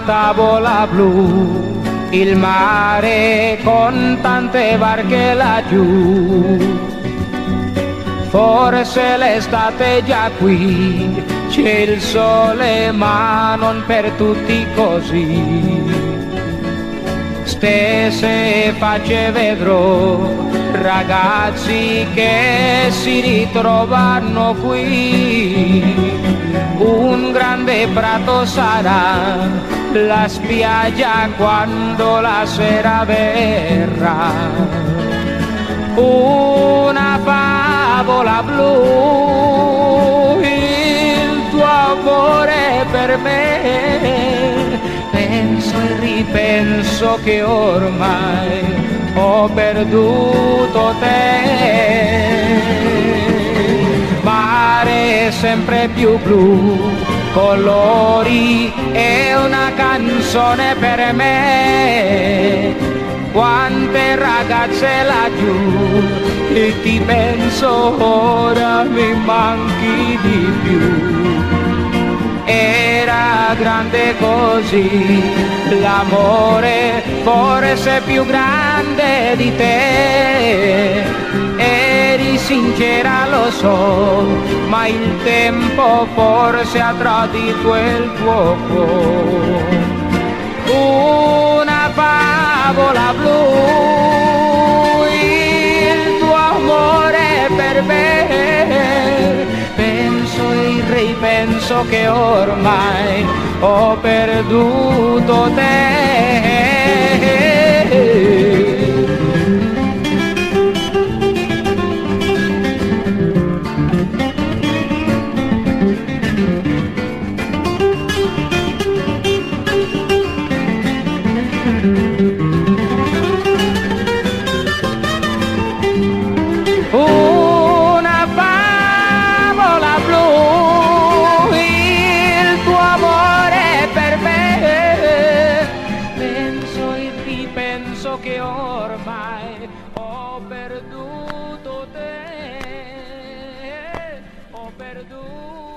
tavola blu, il mare con tante barche laggiù. Forse l'estate è già qui, c'è il sole ma non per tutti così. Stesse facce vedrò, ragazzi che si ritrovano qui. Un grande prato sarà la spiaggia quando la sera verrà. Una favola blu, il tuo amore per me. Penso e ripenso che ormai ho perduto te. Mare sempre più blu, colori e una canzone per me. Quante ragazze laggiù, e ti penso ora mi manchi di più. Era grande così l'amore, forse più grande di te. Eri sincera lo so, ma il tempo forse ha tradito il tuo cuore. Una favola blu, il tuo amore per me. Penso e ripenso che ormai ho perduto te. Una favola blu, il tuo amore per me. Penso e ripenso che ormai ho perduto te. Ho perduto